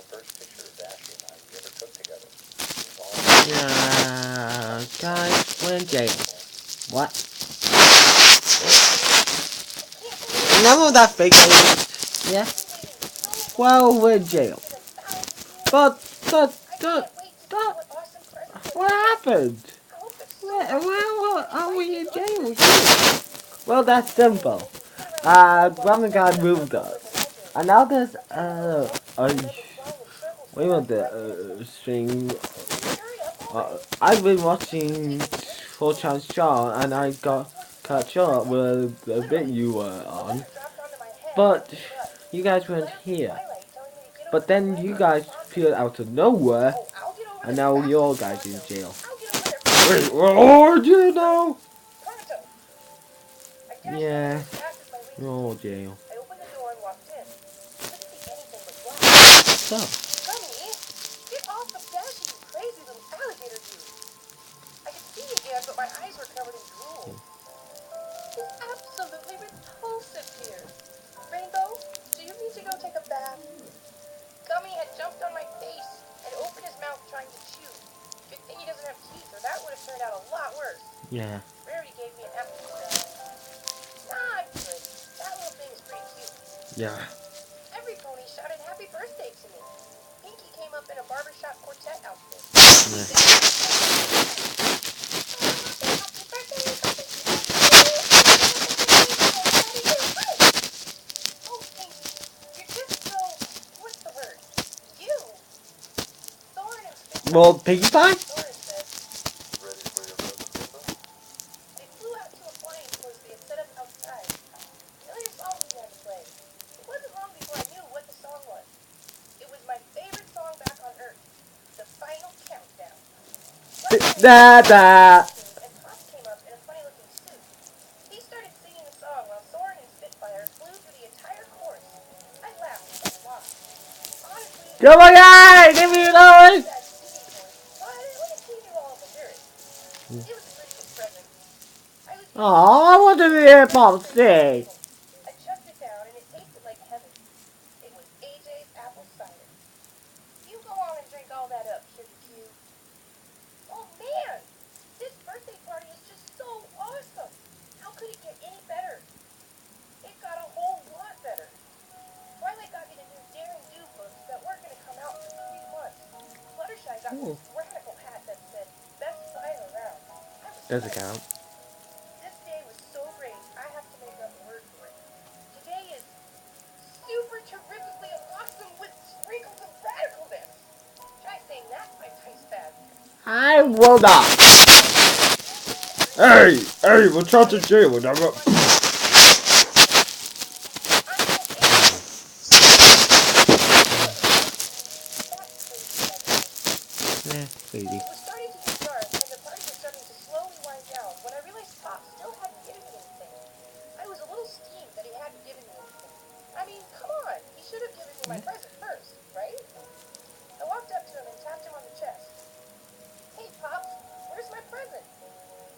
Yeah, guys, we're in jail. What? Remember that fake news? Yeah? Well, we're in jail. But, what happened? Where are we in jail? Well, that's simple. Grandma God moved us. And now there's, wait a minute, string. I've been watching 4Chan's channel and I got catch up with the bit you were on. But you guys weren't here. But then you guys appeared out of nowhere and now you're guys in jail. Wait, what are you now? Yeah, you're all jail. So, Get off the dash, you crazy little alligator you! I could see again, but my eyes were covered in drool. He's absolutely repulsive here. Rainbow, do you need to go take a bath? Gummy had jumped on my face and opened his mouth trying to chew. Good thing he doesn't have teeth, or that would have turned out a lot worse. yeah. Rarity gave me an apple to grab. Nah, good. That little thing is pretty cute. Yeah. Every pony shouted happy birthday to me. Pinky came up in a barbershop quartet outfit. Oh, Pinky, you're just so, what's the word? You. Thorn and Spitfire. Well, piggy pie? Thorn said, Ready for your present, they flew out to a flying course they had set up outside. Familiar song began to play. It wasn't long before I knew what the song was. It was my favorite song back on Earth. The Final Countdown. Da da. And Pop came up in a funny-looking suit. He started singing the song while Soren and Spitfire flew through the entire course. I laughed a lot. Honestly, Come on, guys! Give me another! that singing voice, but at least he knew all the lyrics. It was a pretty good present. I was Aw, I want to hear Pop sing. I chucked it down and it tasted like heaven. It was AJ's apple cider. You go on and drink all that up, Sugar Cube. Oh man! This birthday party is just so awesome! How could it get any better? It got a whole lot better. Twilight got me the new Daring Do books that weren't going to come out for 3 months. Fluttershy got me this radical hat that said, best sign around. I was Does it psyched. count? This day was so great, I have to make up a word for it. Today is super terrifically awesome with sprinkles of radicalness. Try saying that 5 times fast. I will not. Hey, we're trying to jail. We're never. Yeah, sweetie. It was starting to get dark, and the party was starting to slowly wind down when I realized Pop still hadn't given me anything. I was a little steamed that he hadn't given me anything. I mean, come on, he should have given me my present first, right? I walked up to him and tapped him on the chest. Hey, Pops, where's my present? He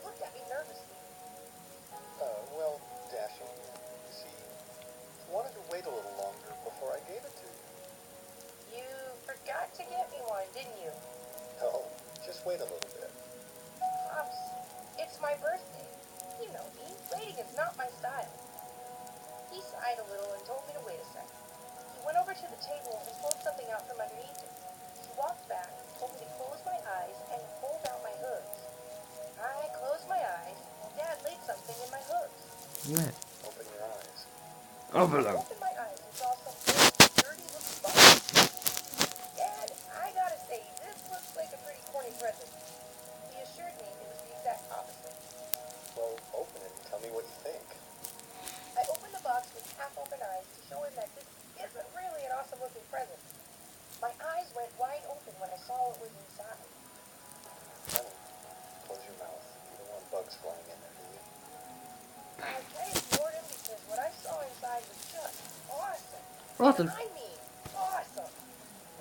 looked at me nervously. Well, Dashing, you see, I wanted to wait a little longer before I gave it to you. You forgot to get me one, didn't you? No, just wait a little bit. Pops, it's my birthday. You know me, waiting is not my style. He sighed a little and told me to wait a second. He went over to the table and pulled something out from underneath it. He walked back, told me to close my eyes, and pulled out my hooves. I closed my eyes, and Dad laid something in my hooves. Yeah. Open your eyes. Open I them. opened my eyes and saw some big, dirty-looking box. Dad, I gotta say, this looks like a pretty corny present. He assured me it was the exact opposite. Well, open it and tell me what you think. I opened the box with half-open eyes to show him that this isn't really an awesome-looking present. My eyes went wide open when I saw what was inside. Honey, close your mouth. You don't want bugs flying in there, do you? I kind of ignored him because what I saw inside was just awesome. Awesome. I mean, awesome.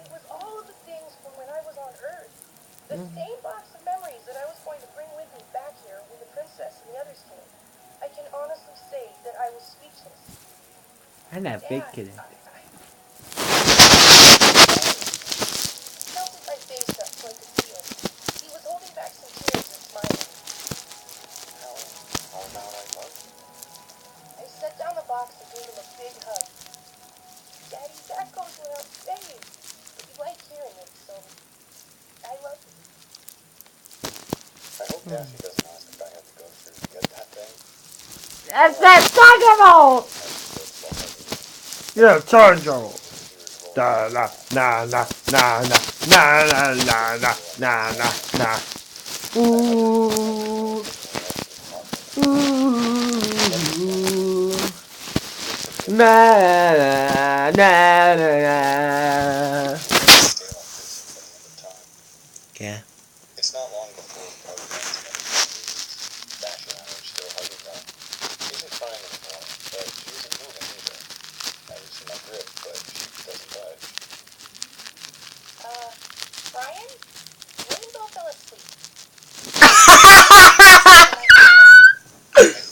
It was all of the things from when I was on Earth. The same box of memories that I was going to bring with me back here when the princess and the others came. I can honestly say that I was speechless. And that big kid. He tilted my face up so I could see him. He was Daffy doesn't ask if I had to go through to get that thing. That's that talking about. Yeah, Tango. Da na na na na na na na na na na na na. Ooh. Ooh. Na na na na na. Yeah. It's not long before the party ends and Dash and I are still hugging though. She isn't crying anymore, but she isn't moving either. I loosen my grip, but she doesn't budge. Brian? Rainbow fell asleep.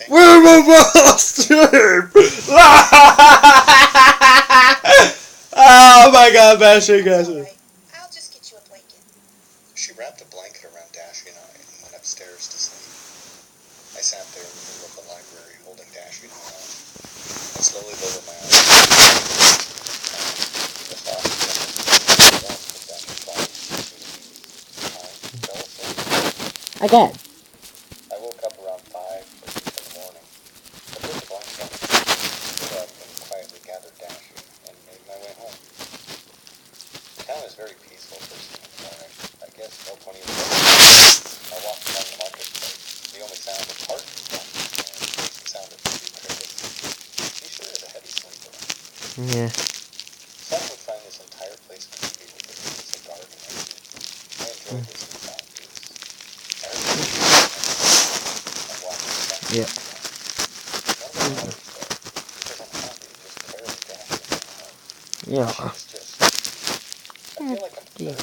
We're asleep. Oh my God, bashing guys. Alright, I'll just get you a blanket. She wrapped a blanket around Dashy and I and went upstairs to sleep. I sat there in the middle of the library holding Dashy in my arms. I slowly lowered my eyes. The thought was fell asleep. Again. I woke up around 5 or 6 in the morning. I put the blanket on, stood up and quietly gathered Dashy and made my way home. The town is very peaceful first thing in the morning. I guess no pony of I walked along the marketplace. The only sound of heart was the sound of few crickets. She sure is a heavy sleeper. Yeah. Some would find this entire place creepy with the roots of garden empty. I enjoyed this newfound peace. I heard the I walked inside. Yeah. None of it matters though, because I'm happy to just carry Dashy in my home. Yeah. She's just... I feel like I'm 30 again.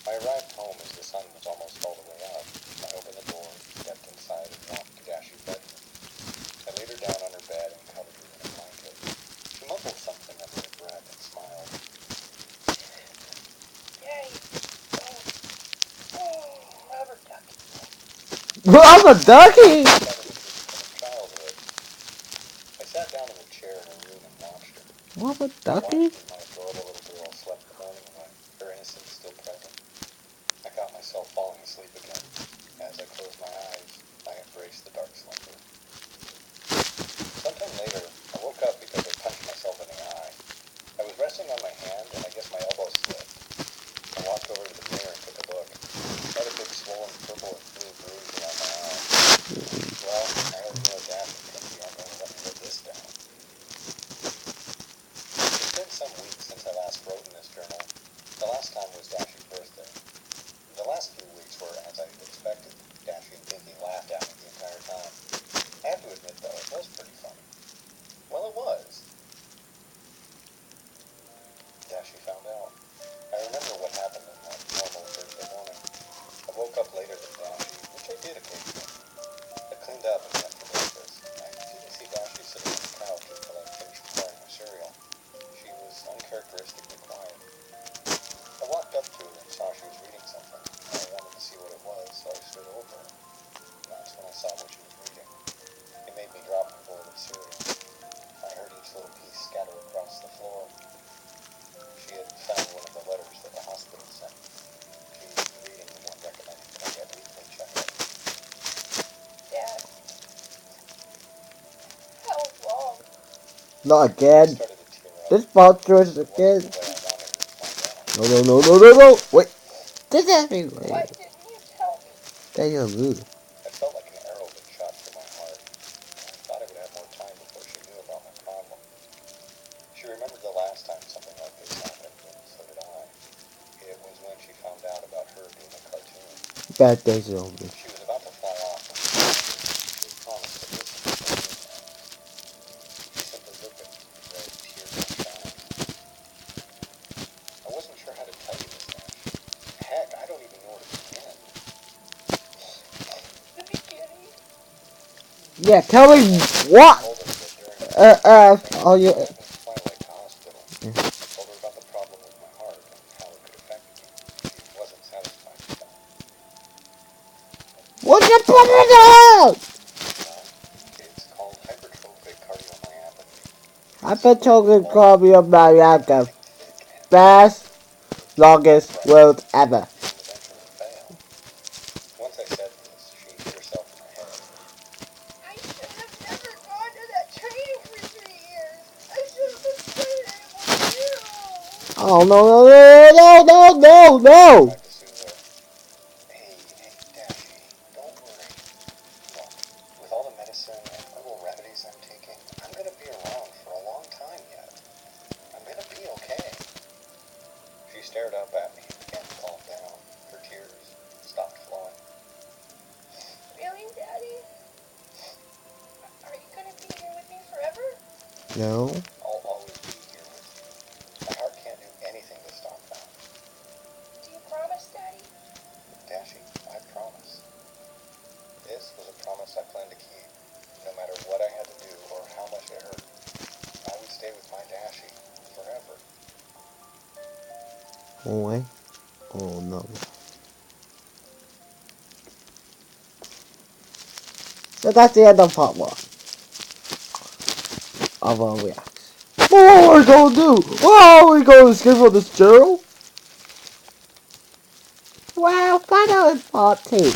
I arrived home as the sun was almost all the way up. I opened the door, stepped inside, and walked to Dashy's bedroom. I laid her down on her bed and covered her in a blanket. She mumbled something under her breath and smiled. Yay. Rubber ducky. Rubber ducky. Childhood. I sat down in a chair in her room and watched her. Rubber I ducky. watched as my adorable little girl slept the morning away, her innocence still present. I caught myself falling asleep again. As I closed my eyes, I embraced the dark slumber. Sometime later, I woke up because I punched myself in the eye. I was resting on my hand, and I guess my elbow slipped. I walked over to the mirror and took a look. I had a big swollen purple and blue bruise around my eye. Well, I already know Dash and Pinky aren't going to let me live this down. It's been some weeks since I last wrote in this journal. The last time was Dashy's birthday. The last few weeks were as I expected. Dashy and Pinky laughed at me the entire time. I have to admit, though, it was pretty funny. Well, it was. Dashy found out. I remember what happened in that normal Thursday morning. I woke up later than Dashy, which I did occasionally. I cleaned up and went for breakfast. I didn't see Dashy sitting on the couch until I finished pouring my cereal. She was uncharacteristically quiet. I walked up to her and saw she was reading something. I wanted to see what it was, so I stood over her. And that's when I saw what she was reading. It made me drop my bowl of cereal. I heard each little piece scatter across the floor. She had found one of the letters that the hospital sent. She was reading the one recommending that I get weekly checkups. Dad. How long? Not I again. started to tear up. This monster is It again. wasn't the way I wanted her to find out. No, no, no, no, no, no. Wait. This has me. Why didn't you tell me? Deja vu. I felt like an arrow had shot through my heart. I thought I would have more time before she knew about my problem. She remembered the last time something like this happened, and so did I. It was when she found out about her being a cartoon. Bad days are over. She was about to fly off when she had promised to listen to the cartoon. She simply looked at me with red, tear-filled eyes. I wasn't sure how to tell you this, Dash. Heck, I don't even know where to begin. The beginning. Yeah, tell me what. I told her that during Oh, you. Twilight Hospital. Yeah. I told her about the problem with my heart and how it could affect me. She wasn't satisfied with that. What's the problem? It's called hypertrophic cardiomyopathy. Hypertrophic cardiomyopathy. Best, longest world ever. It can eventually fail. Oh no no. Tried to soothe her. Hey, Daffy, don't worry. Look, with all the medicine and herbal remedies I'm taking, I'm gonna be around for a long time yet. I'm gonna be okay. She stared up at me and began to calm down. Her tears stopped flowing. Really, Daddy? Are you gonna be here with me forever? No. I'll always be here with you. My heart can't do anything to stop that. Do you promise, Daddy? Dashi, I promise. This was a promise I planned to keep. No matter what I had to do or how much it hurt, I would stay with my Dashi forever. Boy. Oh no. So that's the end of part 1 of our reaction. What are we gonna do? What are we gonna escape from this jail? Well, find out in part 2.